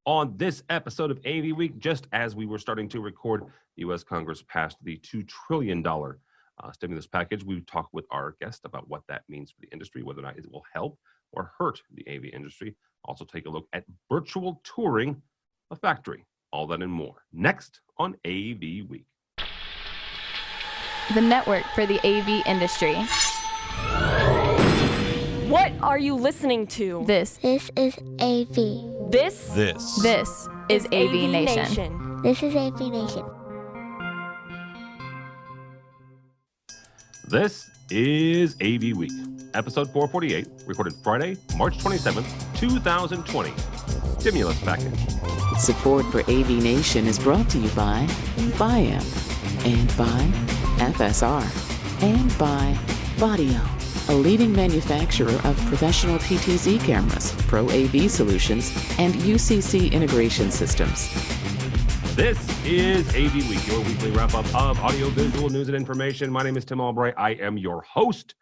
On this episode of AV Week, just as we were starting to record, the U.S. Congress passed the $2 trillion stimulus package. We talk with our guest about what that means for the industry, whether or not it will help or hurt the AV industry. Also take a look at virtual touring a factory. All that and more next on AV Week. The network for the AV industry. What are you listening to? This is AV. This is AVNation. This is AVNation. This is AV Week, episode 448, recorded Friday, March 27th, 2020. Stimulus package. Support for AVNation is brought to you by BIAM and by FSR and by Vadio, a leading manufacturer of professional PTZ cameras, Pro AV solutions, and UCC integration systems. This is AV Week, your weekly wrap-up of audio-visual news and information. My name is Tim Albright. I am your host,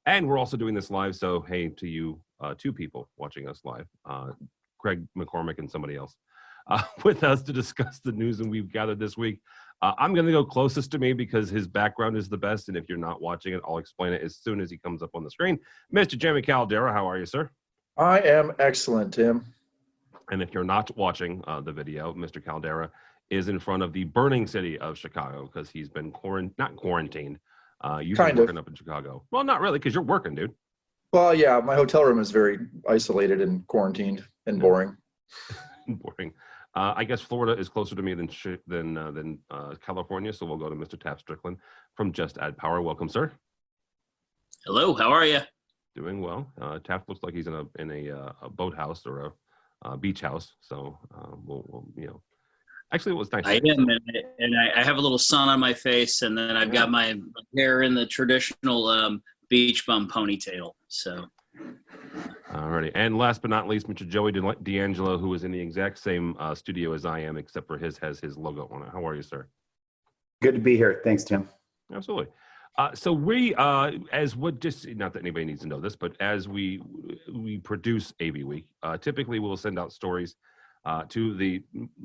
and we're also doing this live, so hey to you, two people watching us live, Craig McCormick and somebody else, with us to discuss the news that we've gathered this week. I'm going to go closest to me because his background is the best, and if you're not watching it, I'll explain it as soon as he comes up on the screen. Mr. Jeremy Caldera, how are you, sir? I am excellent, Tim. And if you're not watching the video, Mr. Caldera is in front of the burning city of Chicago because he's been not quarantined. You've been working up in Chicago. Well, not really, because you're working, dude. Well, yeah, my hotel room is very isolated and quarantined and boring. Boring. I guess Florida is closer to me than California, so we'll go to Mr. Taft Strickland from Just Add Power. Welcome, sir. Hello, how are you? Doing well. Taft looks like he's in a boathouse or a beach house, so we'll Actually, it was nice. I am, and I have a little sun on my face, and then I've got my hair in the traditional beach bum ponytail. So, alrighty. And last but not least, Mr. Joey D'Angelo, who is in the exact same studio as I am, except for his has his logo on it. How are you, sir? Good to be here. Thanks, Tim. Absolutely. So we, as what just not that anybody needs to know this, but as we produce AV Week, typically we'll send out stories to the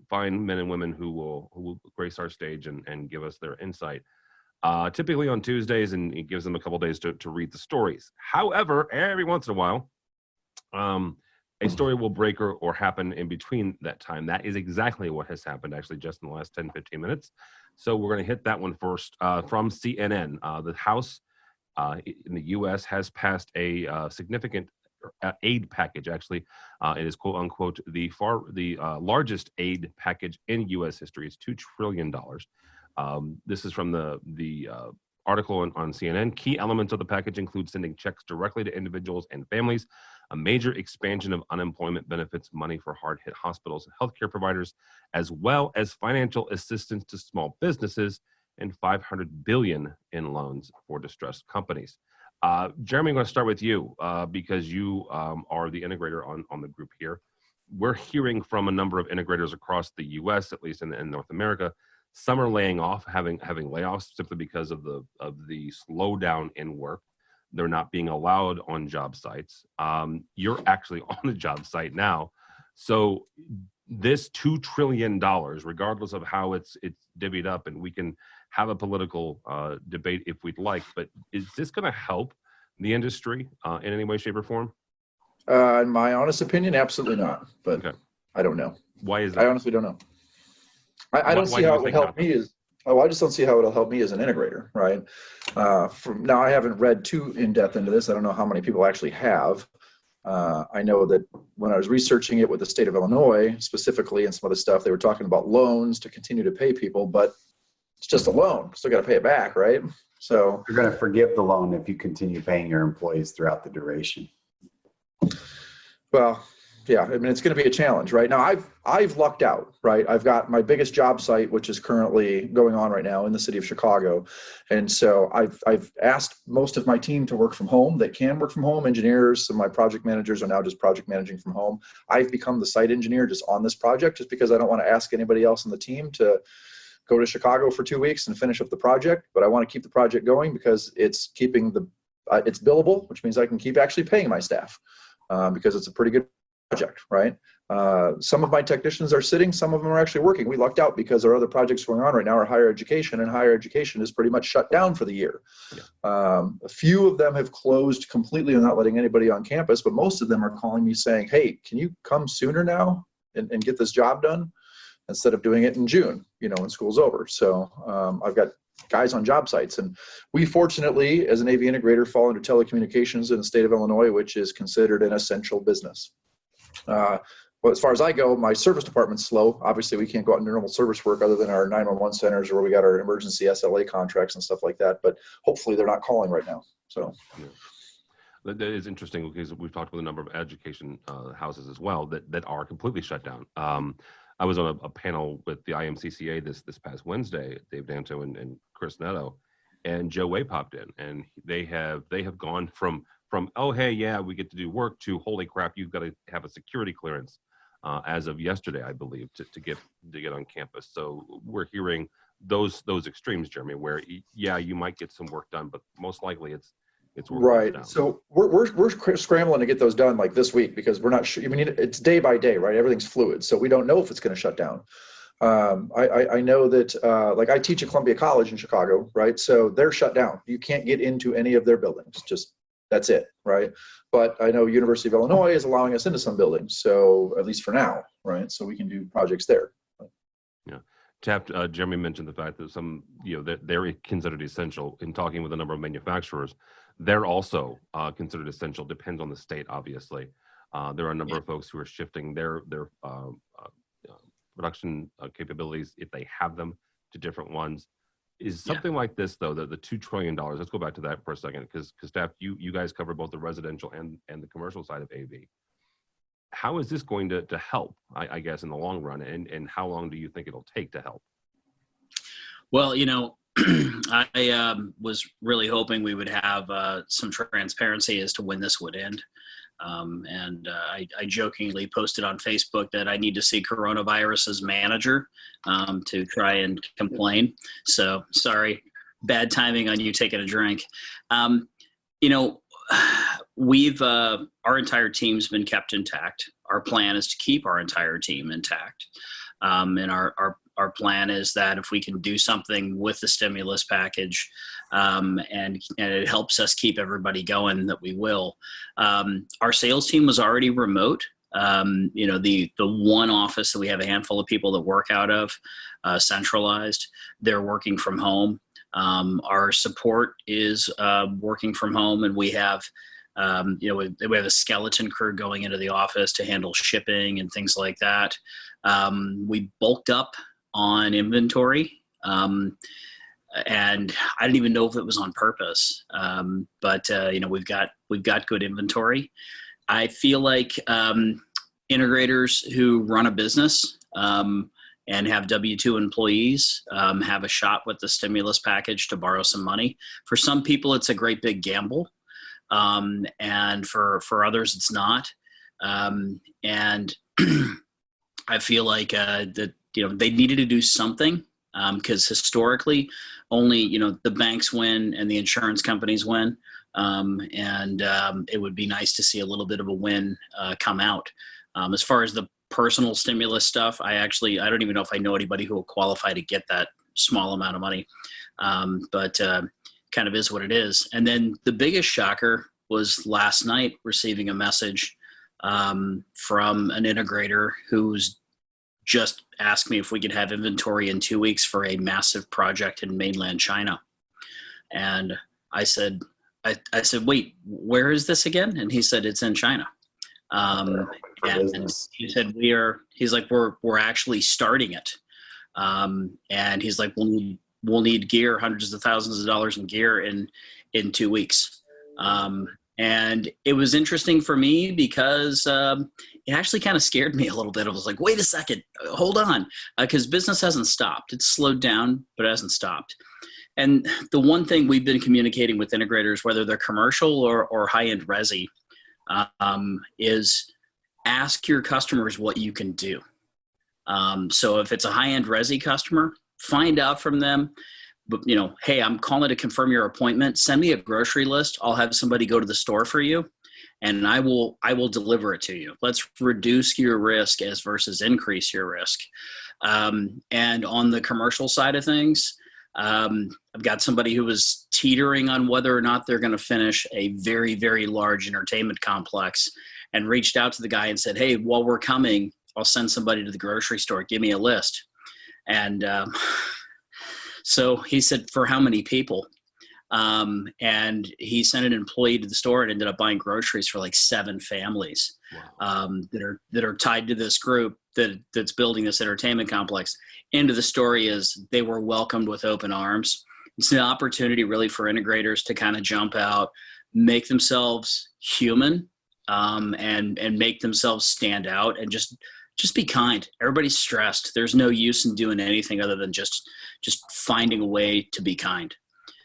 fine men and women who will grace our stage and give us their insight. Typically on Tuesdays, and it gives them a couple days to read the stories. However, every once in a while, a story will break or happen in between that time. That is exactly what has happened actually just in the last 10, 15 minutes. So we're going to hit that one first from CNN. The House in the U.S. has passed a significant aid package. Actually, it is quote unquote the largest aid package in U.S. history. It's $2 trillion. This is from the article on CNN. Key elements of the package include sending checks directly to individuals and families, a major expansion of unemployment benefits, money for hard-hit hospitals and healthcare providers, as well as financial assistance to small businesses, and $500 billion in loans for distressed companies. Jeremy, I'm going to start with you because you are the integrator on the group here. We're hearing from a number of integrators across the U.S., at least in North America. Some are laying off, having layoffs simply because of the slowdown in work. They're not being allowed on job sites. You're actually on a job site now. So this $2 trillion, regardless of how it's divvied up, and we can have a political debate if we'd like, but is this going to help the industry in any way, shape, or form? In my honest opinion, absolutely not. But okay. I don't know. Why is that? I honestly don't know. I don't see how it would help me I just don't see how it'll help me as an integrator, right? Now, I haven't read too in-depth into this. I don't know how many people actually have. I know that when I was researching it with the state of Illinois, specifically, and some other stuff, they were talking about loans to continue to pay people, but it's just a loan. Still got to pay it back, right? So you're going to forgive the loan if you continue paying your employees throughout the duration. Well, yeah, I mean, it's going to be a challenge, right? Now, I've lucked out, right? I've got my biggest job site, which is currently going on right now in the city of Chicago. And so I've asked most of my team to work from home. They can work from home. Engineers, some of my project managers are now just project managing from home. I've become the site engineer just on this project, just because I don't want to ask anybody else on the team to go to Chicago for 2 weeks and finish up the project. But I want to keep the project going because it's keeping it's billable, which means I can keep actually paying my staff because it's a pretty good project, right? Some of my technicians are sitting, some of them are actually working. We lucked out because our other projects going on right now are higher education, and higher education is pretty much shut down for the year. A few of them have closed completely and not letting anybody on campus, but most of them are calling me saying, hey, can you come sooner now and get this job done instead of doing it in June, when school's over. So I've got guys on job sites, and we fortunately, as an AV integrator, fall under telecommunications in the state of Illinois, which is considered an essential business. Well, as far as I go, my service department's slow. Obviously, we can't go out and do normal service work other than our 911 centers where we got our emergency SLA contracts and stuff like that. But hopefully they're not calling right now. So that is interesting because we've talked with a number of education houses as well that are completely shut down. I was on a panel with the IMCCA this past Wednesday, Dave Danto and Chris Netto, and Joe Way popped in, and they have gone from oh hey yeah we get to do work to holy crap you've got to have a security clearance as of yesterday, I believe, to get on campus. So we're hearing those extremes, Jeremy, where yeah you might get some work done, but most likely it's work right. down. So we're scrambling to get those done like this week because we're not sure. I mean, it's day by day, right? Everything's fluid, so we don't know if it's going to shut down. I know that like I teach at Columbia College in Chicago, right? So they're shut down. You can't get into any of their buildings. Just that's it, right? But I know University of Illinois is allowing us into some buildings, so at least for now, right? So we can do projects there. Yeah, Jeremy mentioned the fact that some, that they're considered essential. In talking with a number of manufacturers, they're also considered essential. Depends on the state, obviously. There are a number of folks who are shifting their production capabilities, if they have them, to different ones. Is something like this, though, the $2 trillion, let's go back to that for a second, because staff, you guys cover both the residential and the commercial side of AV. How is this going to help, I guess, in the long run, and how long do you think it'll take to help? Well, I was really hoping we would have some transparency as to when this would end. I jokingly posted on Facebook that I need to see coronavirus's manager to try and complain. So sorry, bad timing on you taking a drink. We've our entire team's been kept intact. Our plan is to keep our entire team intact. And our plan is that if we can do something with the stimulus package and it helps us keep everybody going, that we will. Our sales team was already remote. The one office that we have a handful of people that work out of, centralized, they're working from home. Our support is working from home, and we have we have a skeleton crew going into the office to handle shipping and things like that. We bulked up on inventory, and I didn't even know if it was on purpose. But we've got good inventory. I feel like integrators who run a business and have W-2 employees have a shot with the stimulus package to borrow some money. For some people, it's a great big gamble, and for others, it's not. And I feel like that they needed to do something because historically, only the banks win and the insurance companies win, and it would be nice to see a little bit of a win come out. As far as the personal stimulus stuff, I don't even know if I know anybody who will qualify to get that small amount of money, but kind of is what it is. And then the biggest shocker was last night receiving a message from an integrator who's just asked me if we could have inventory in 2 weeks for a massive project in mainland China. And I said, wait, where is this again? And he said, it's in China. And he said, he's like, we're actually starting it. And he's like, we'll need gear, hundreds of thousands of dollars in gear in 2 weeks. And it was interesting for me because it actually kind of scared me a little bit. I was like, wait a second, hold on. Because business hasn't stopped. It's slowed down, but it hasn't stopped. And the one thing we've been communicating with integrators, whether they're commercial or high-end resi, is ask your customers what you can do. So if it's a high-end resi customer, find out from them, but hey, I'm calling to confirm your appointment. Send me a grocery list. I'll have somebody go to the store for you. and I will deliver it to you. Let's reduce your risk as versus increase your risk. And on the commercial side of things, I've got somebody who was teetering on whether or not they're going to finish a very, very large entertainment complex, and reached out to the guy and said, hey, while we're coming, I'll send somebody to the grocery store. Give me a list. And so he said, for how many people? And he sent an employee to the store and ended up buying groceries for like 7 families. Wow. that are tied to this group that's building this entertainment complex. End of the story is they were welcomed with open arms. It's an opportunity really for integrators to kind of jump out, make themselves human, and make themselves stand out, and just be kind. Everybody's stressed. There's no use in doing anything other than just finding a way to be kind.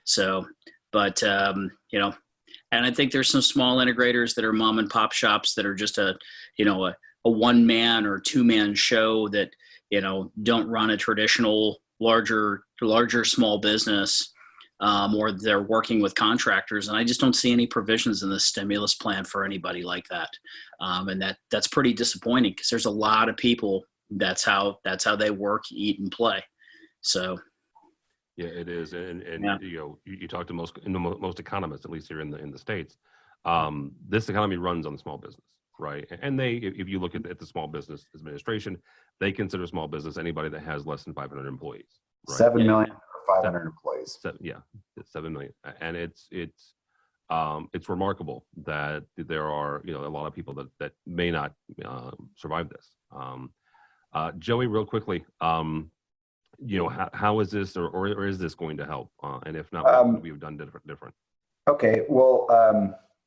So, but, and I think there's some small integrators that are mom and pop shops that are just a 1-man or 2-man show that, don't run a traditional larger small business, or they're working with contractors. And I just don't see any provisions in the stimulus plan for anybody like that. And that's pretty disappointing, because there's a lot of people, that's how they work, eat, and play. So. Yeah, it is, and Yeah. you talk to most economists, at least here in the States. This economy runs on the small business, right? And they, if you look at the Small Business Administration, they consider small business anybody that has less than 500 employees. Right? 7 million or 500 employees. It's 7 million, and it's remarkable that there are a lot of people that may not survive this. Joey, real quickly. How is this, or is this going to help? And if not, what would we have done different? Okay, well,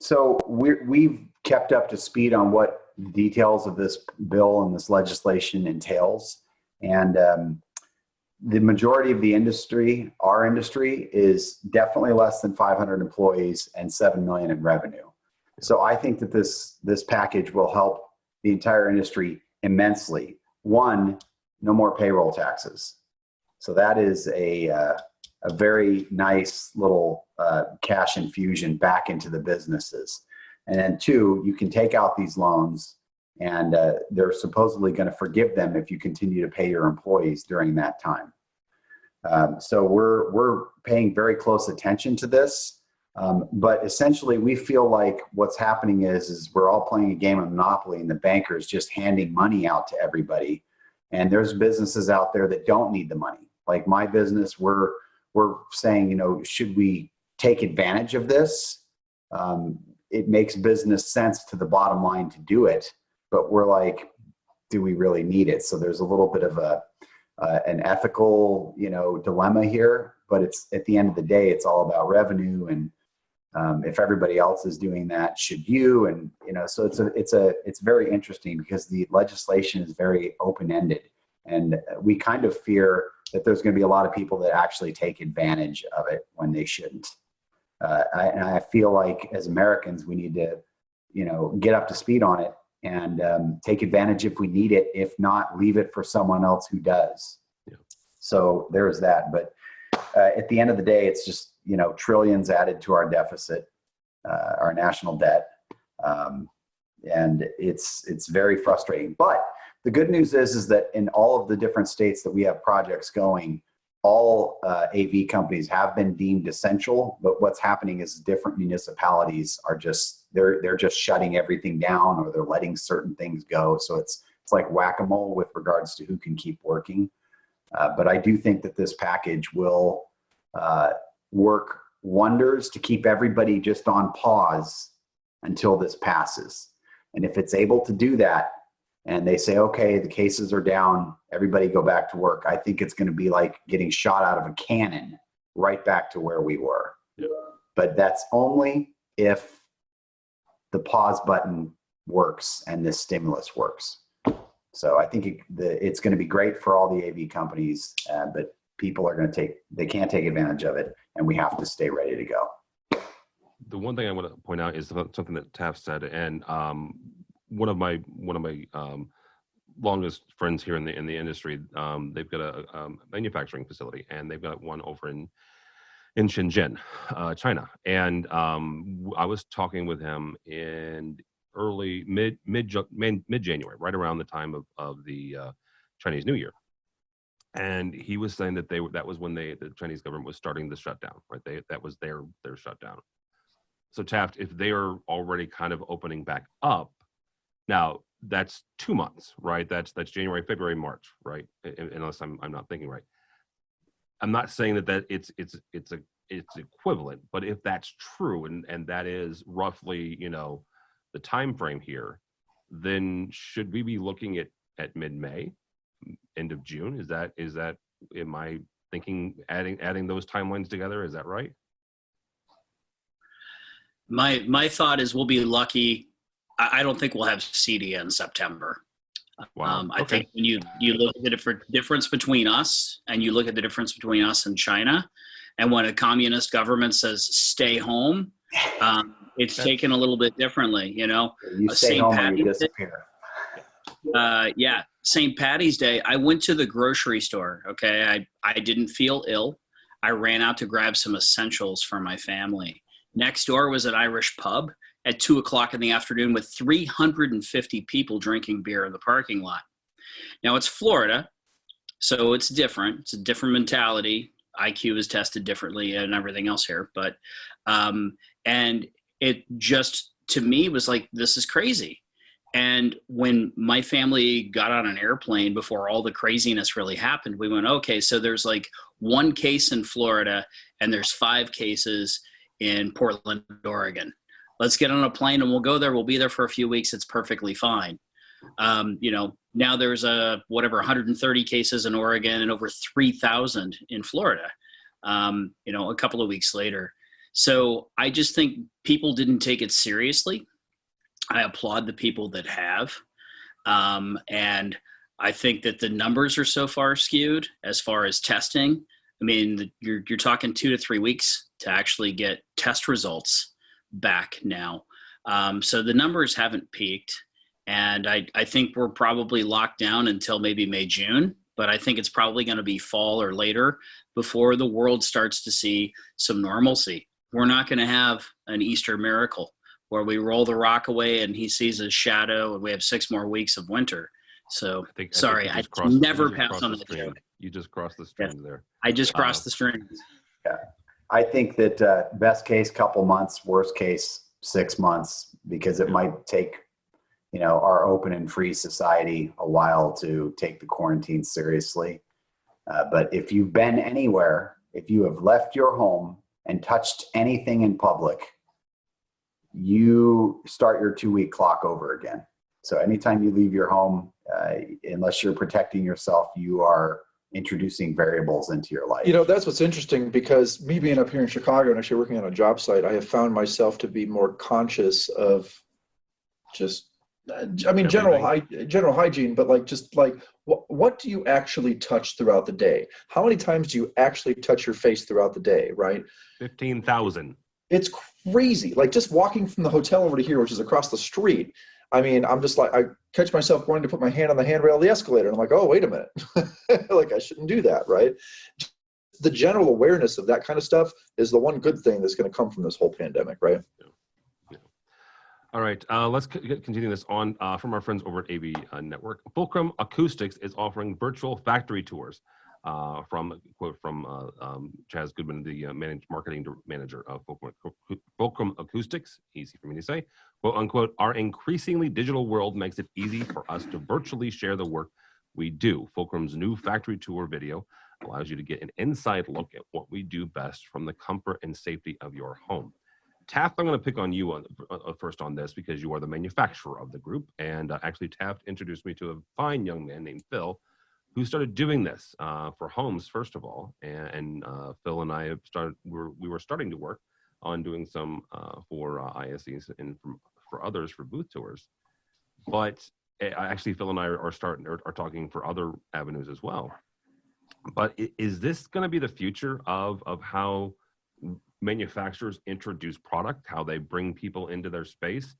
so we've kept up to speed on what the details of this bill and this legislation entails. And the majority of the industry, our industry, is definitely less than 500 employees and 7 million in revenue. So I think that this package will help the entire industry immensely. One, no more payroll taxes. So that is a very nice little cash infusion back into the businesses. And then 2, you can take out these loans, and they're supposedly going to forgive them if you continue to pay your employees during that time. So we're paying very close attention to this. But essentially, we feel like what's happening is we're all playing a game of Monopoly, and the bankers just handing money out to everybody. And there's businesses out there that don't need the money. Like my business, we're saying, should we take advantage of this? It makes business sense to the bottom line to do it, but we're like, do we really need it? So there's a little bit of an ethical, dilemma here. But it's, at the end of the day, it's all about revenue, and if everybody else is doing that, should you? And so it's very interesting, because the legislation is very open-ended, and we kind of fear that there's going to be a lot of people that actually take advantage of it when they shouldn't. And I feel like as Americans, we need to, get up to speed on it and take advantage if we need it. If not, leave it for someone else who does. Yeah. So there's that. But at the end of the day, it's just, trillions added to our deficit, our national debt. And it's very frustrating. But the good news is that in all of the different states that we have projects going, all AV companies have been deemed essential. But what's happening is different municipalities are they're just shutting everything down, or they're letting certain things go. So it's like whack-a-mole with regards to who can keep working. But I do think that this package will work wonders to keep everybody just on pause until this passes. And if it's able to do that, and they say, okay, the cases are down, everybody go back to work, I think it's going to be like getting shot out of a cannon right back to where we were. Yeah. But that's only if the pause button works and this stimulus works. So I think it's going to be great for all the AV companies, but people are they can't take advantage of it, and we have to stay ready to go. The one thing I want to point out is something that Taft said, and one of my longest friends here in the industry, they've got a manufacturing facility, and they've got one over in in Shenzhen, China, and I was talking with him in early mid January, right around the time of the Chinese New Year, and he was saying that that was when the Chinese government was starting the shutdown, right? That was their shutdown. So Taft, if they are already kind of opening back up now, that's 2 months, right? That's January, February, March, right? Unless I'm not thinking right. I'm not saying that it's equivalent, but if that's true and that is roughly, the time frame here, then should we be looking at mid-May, end of June? Is that am I thinking adding those timelines together? Is that right? My thought is we'll be lucky. I don't think we'll have CD in September. Wow. I think when you look at the difference between us and you look at the difference between us and China, and when a communist government says stay home, it's taken a little bit differently. You stay home or you disappear. Yeah, St. Patty's Day, I went to the grocery store. Okay, I didn't feel ill. I ran out to grab some essentials for my family. Next door was an Irish pub at 2:00 in the afternoon with 350 people drinking beer in the parking lot. Now it's Florida, so it's different. It's a different mentality. IQ is tested differently and everything else here. But, and it just, to me, was like, this is crazy. And when my family got on an airplane before all the craziness really happened, we went, okay, so there's like 1 case in Florida and there's 5 cases in Portland, Oregon. Let's get on a plane and we'll go there. We'll be there for a few weeks. It's perfectly fine. Now there's 130 cases in Oregon and over 3,000 in Florida, a couple of weeks later. So I just think people didn't take it seriously. I applaud the people that have. And I think that the numbers are so far skewed as far as testing. I mean, you're talking 2 to 3 weeks to actually get test results back now. So the numbers haven't peaked. And I think we're probably locked down until maybe May, June. But I think it's probably going to be fall or later before the world starts to see some normalcy. We're not going to have an Easter miracle where we roll the rock away and he sees a shadow and we have 6 more weeks of winter. So I never pass on the joke. You just crossed the stream there. I just crossed the stream. Yeah. I think that best case, couple months, worst case, 6 months, because it might take, our open and free society a while to take the quarantine seriously. But if you've been anywhere, if you have left your home and touched anything in public, you start your 2-week clock over again. So anytime you leave your home, unless you're protecting yourself, you are introducing variables into your life. That's what's interesting, because me being up here in Chicago and actually working on a job site, I have found myself to be more conscious of just, general hygiene, but what do you actually touch throughout the day? How many times do you actually touch your face throughout the day, right? 15,000. It's crazy. Like just walking from the hotel over to here, which is across the street. I'm just like, I catch myself wanting to put my hand on the handrail of the escalator. And I'm like, oh, wait a minute. Like I shouldn't do that, right? The general awareness of that kind of stuff is the one good thing that's going to come from this whole pandemic, right? Yeah. All right, let's continue this on from our friends over at AV Network. Fulcrum Acoustics is offering virtual factory tours. From a quote from Chaz Goodman, the marketing manager of Fulcrum Acoustics, easy for me to say, quote unquote, our increasingly digital world makes it easy for us to virtually share the work we do. Fulcrum's new factory tour video allows you to get an inside look at what we do best from the comfort and safety of your home. Taft, I'm going to pick on you first on this because you are the manufacturer of the group. And actually, Taft introduced me to a fine young man named Phil, who started doing this for homes, first of all. And Phil and I have we were starting to work on doing some for ISEs and for others for booth tours. But actually, Phil and I are talking for other avenues as well. But is this going to be the future of how manufacturers introduce product, how they bring people into their space?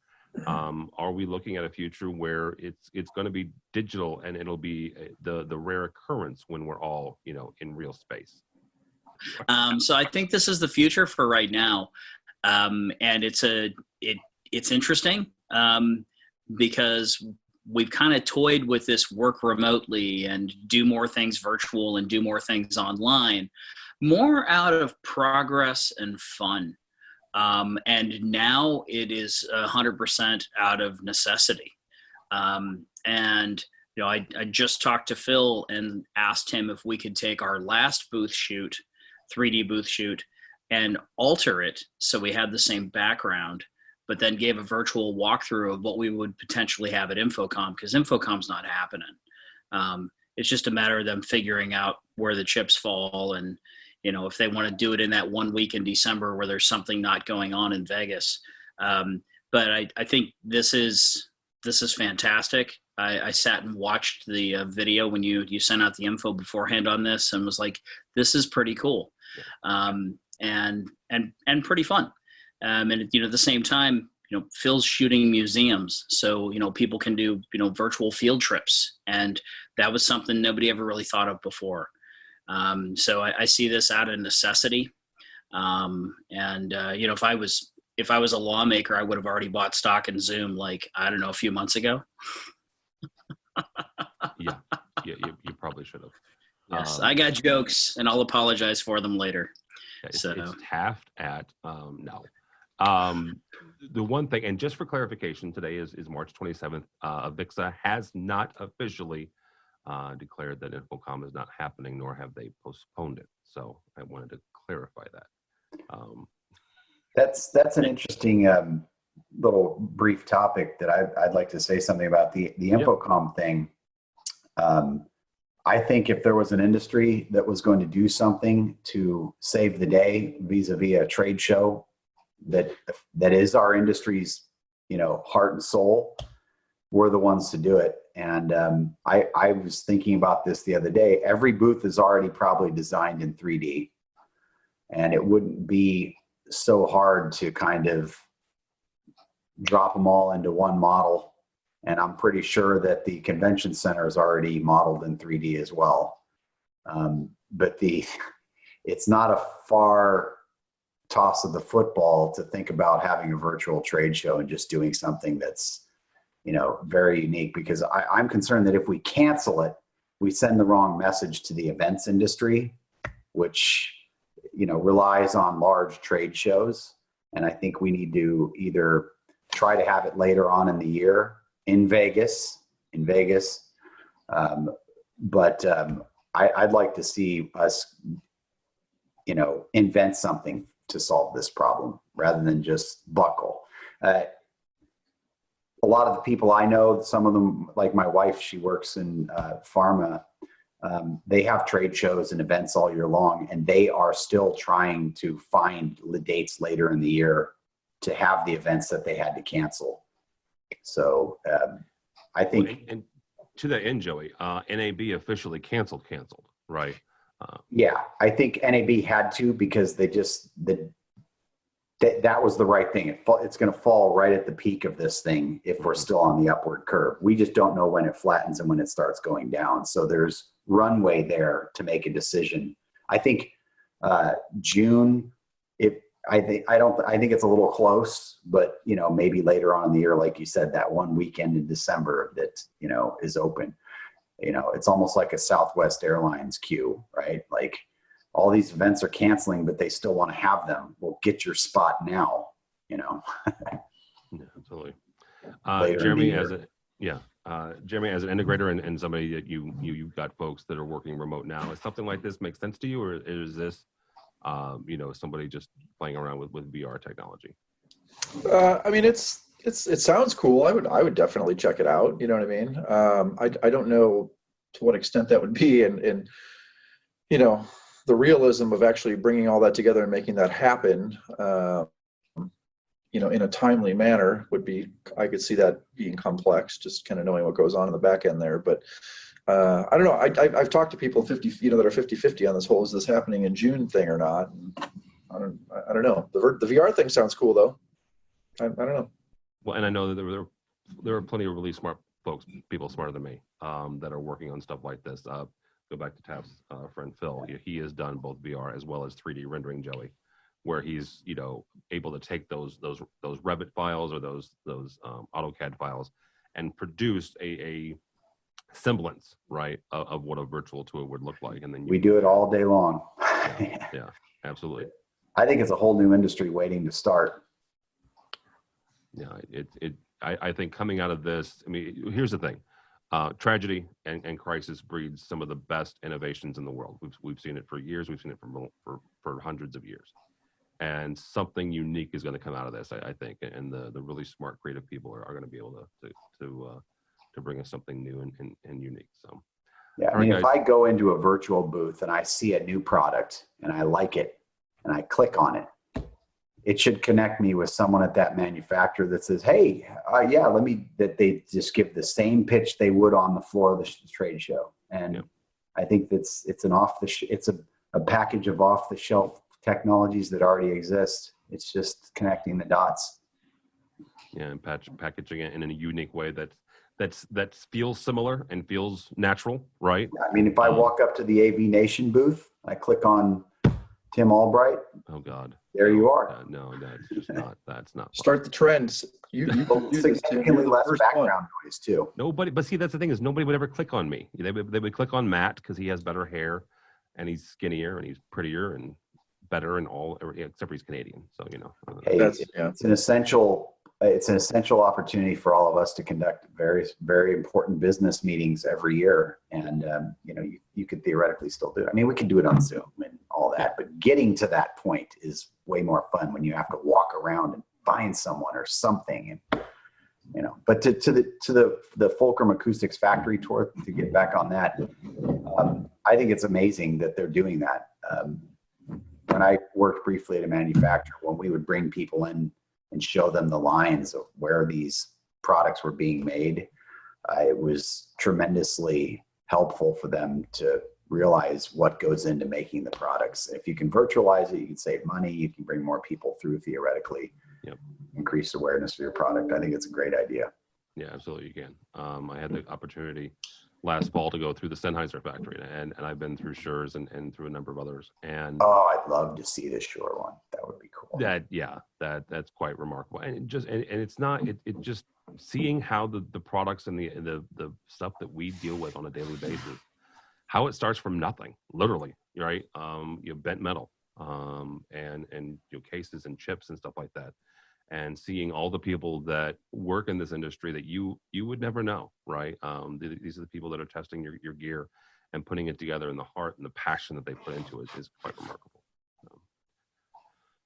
Are we looking at a future where it's going to be digital and it'll be the rare occurrence when we're all in real space? So I think this is the future for right now. And it's interesting because we've kind of toyed with this work remotely and do more things virtual and do more things online, more out of progress and fun. And now it is 100% out of necessity. And I just talked to Phil and asked him if we could take our last booth shoot, 3D booth shoot, and alter it so we had the same background, but then gave a virtual walkthrough of what we would potentially have at Infocom, because Infocom's not happening. It's just a matter of them figuring out where the chips fall, and if they want to do it in that 1 week in December where there's something not going on in Vegas. But I think this is fantastic. I sat and watched the video when you sent out the info beforehand on this, and was like, this is pretty cool, and pretty fun. And at the same time, Phil's shooting museums, so people can do virtual field trips, and that was something nobody ever really thought of before. So I see this out of necessity, and if I was a lawmaker, I would have already bought stock in Zoom, like, I don't know, a few months ago. Yeah, you probably should have. Yes, I got jokes, and I'll apologize for them later. It's Taft at no. The one thing, and just for clarification, today is March 27th. AVIXA has not officially declared that Infocom is not happening, nor have they postponed it. So I wanted to clarify that. That's an interesting little brief topic that I'd like to say something about the Infocom thing. I think if there was an industry that was going to do something to save the day vis-a-vis a trade show that is our industry's heart and soul, we're the ones to do it. And I was thinking about this the other day. Every booth is already probably designed in 3D, and it wouldn't be so hard to kind of drop them all into one model. And I'm pretty sure that the convention center is already modeled in 3D as well. But it's not a far toss of the football to think about having a virtual trade show and just doing something that's, very unique, because I'm concerned that if we cancel it, we send the wrong message to the events industry, which, relies on large trade shows. And I think we need to either try to have it later on in the year in Vegas. But I'd like to see us, invent something to solve this problem rather than just buckle. A lot of the people I know, some of them, like my wife, she works in pharma. They have trade shows and events all year long, and they are still trying to find the dates later in the year to have the events that they had to cancel. So I think, and to that end, Joey, NAB officially canceled, right? Yeah, I think NAB had to, because they just that was the right thing. It's going to fall right at the peak of this thing if we're still on the upward curve. We just don't know when it flattens and when it starts going down. So there's runway there to make a decision. I think June. I think it's a little close, but maybe later on in the year, like you said, that one weekend in December that is open. It's almost like a Southwest Airlines queue, right? Like, all these events are canceling, but they still want to have them. Well, get your spot now. Yeah, absolutely. Jeremy, Jeremy, as an integrator and somebody that you've got folks that are working remote now, is something like this make sense to you, or is this somebody just playing around with VR technology? I mean, it sounds cool. I would definitely check it out. You know what I mean? I don't know to what extent that would be, and the realism of actually bringing all that together and making that happen, in a timely manner would be. I could see that being complex, just kind of knowing what goes on in the back end there. But I don't know. I've talked to people 50, that are 50-50 on this whole, is this happening in June thing or not? I don't know. The VR thing sounds cool though. I don't know. Well, and I know that there are plenty of really smart folks, people smarter than me, that are working on stuff like this. go back to Taft's friend Phil. He has done both VR as well as 3D rendering, Joey, where he's able to take those Revit files or those AutoCAD files and produce a semblance, right, of what a virtual tour would look like. And then we do it all day long. Yeah, absolutely. I think it's a whole new industry waiting to start. Yeah, I think coming out of this, I mean, here's the thing. Tragedy and crisis breeds some of the best innovations in the world. We've seen it for years. We've seen it for hundreds of years. And something unique is going to come out of this, I think. And the really smart, creative people are going to be able to bring us something new and unique. So, yeah, I mean, if I go into a virtual booth and I see a new product and I like it and I click on it, it should connect me with someone at that manufacturer that says, hey, that they just give the same pitch they would on the floor of the trade show. And I think it's a package of off the shelf technologies that already exist. It's just connecting the dots. Yeah, and packaging it in a unique way that feels similar and feels natural, right? I mean, if I walk up to the AVNation booth, I click on Tim Albright. Oh God. There you are. No, it's just not. That's not. Start the trends. You can do this. Significantly less background noise too. Nobody, but see, that's the thing is nobody would ever click on me. They would click on Matt because he has better hair, and he's skinnier and he's prettier and better and all, except for he's Canadian. So Hey, it's an essential opportunity for all of us to conduct very, very important business meetings every year. And, you could theoretically still do it. I mean, we could do it on Zoom and all that, but getting to that point is way more fun when you have to walk around and find someone or something. And, but to the Fulcrum Acoustics Factory tour, to get back on that, I think it's amazing that they're doing that. When I worked briefly at a manufacturer, when we would bring people in and show them the lines of where these products were being made, it was tremendously helpful for them to realize what goes into making the products. If you can virtualize it, you can save money, you can bring more people through theoretically, increase awareness for your product. I think it's a great idea. Yeah, absolutely, you can. I had the opportunity last fall to go through the Sennheiser factory, and I've been through Shure's and through a number of others. And I'd love to see the Shure one. That would be cool. That's quite remarkable. And it's not just seeing how the products and the stuff that we deal with on a daily basis, how it starts from nothing, literally, right? Bent metal, and cases and chips and stuff like that. And seeing all the people that work in this industry that you would never know, right? These are the people that are testing your gear and putting it together, and the heart and the passion that they put into it is quite remarkable.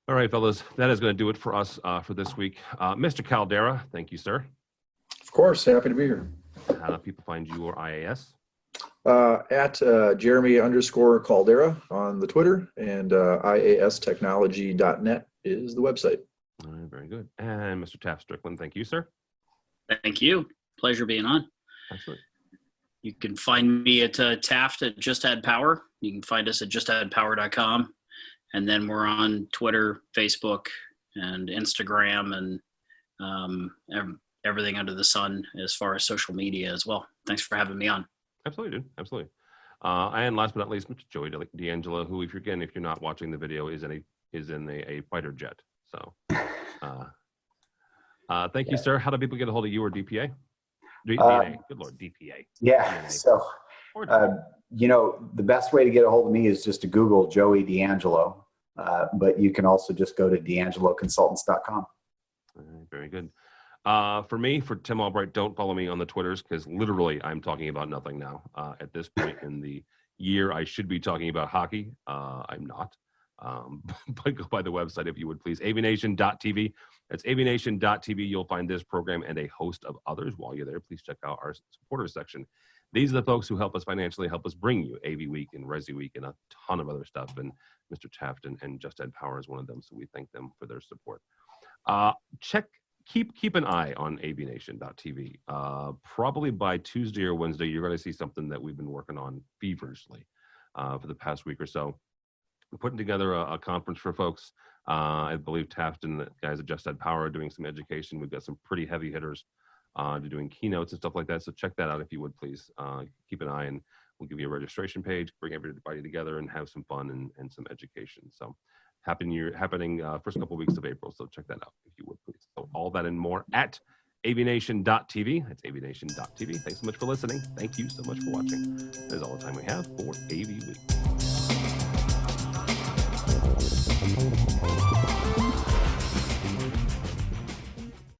All right, fellas, that is going to do it for us for this week. Mr. Caldera, thank you, sir. Of course, happy to be here. How do people find you or IAS? At Jeremy_Caldera on the Twitter, and IAStechnology.net is the website. All right, very good. And Mr. Taft Strickland, thank you, sir. Thank you. Pleasure being on. Excellent. You can find me at Taft at Just Add Power. You can find us at justaddpower.com. And then we're on Twitter, Facebook, and Instagram, and everything under the sun as far as social media as well. Thanks for having me on. Absolutely, dude. Absolutely. And last but not least, Mr. Joey D'Angelo, who, if you're not watching the video, is in a fighter jet. So, thank you, sir. How do people get a hold of you or DPA? DNA. Good Lord, DPA. Yeah. DNA. So, the best way to get a hold of me is just to Google Joey D'Angelo, but you can also just go to d'angeloconsultants.com. Very good. For me, for Tim Albright, don't follow me on the Twitters because literally I'm talking about nothing now. At this point in the year, I should be talking about hockey. I'm not. But go by the website if you would please, avnation.tv. That's avnation.tv. You'll find this program and a host of others. While you're there, please check out our supporters section. These are the folks who help us financially, help us bring you AVWeek and ResiWeek and a ton of other stuff. And Mr. Taft and Just Add Power is one of them. So we thank them for their support. Keep an eye on avnation.tv. Probably by Tuesday or Wednesday, you're going to see something that we've been working on feverishly for the past week or so. We're putting together a conference for folks. I believe Taft and the guys at Just Add Power are doing some education. We've got some pretty heavy hitters doing keynotes and stuff like that. So check that out if you would please. Keep an eye, and We'll give you a registration page, bring everybody together, and have some fun and some education. So happening first couple of weeks of April. So check that out if you would, please. So all that and more at AVNation.tv. That's AVNation.tv. Thanks so much for listening. Thank you so much for watching. That is all the time we have for AV Week.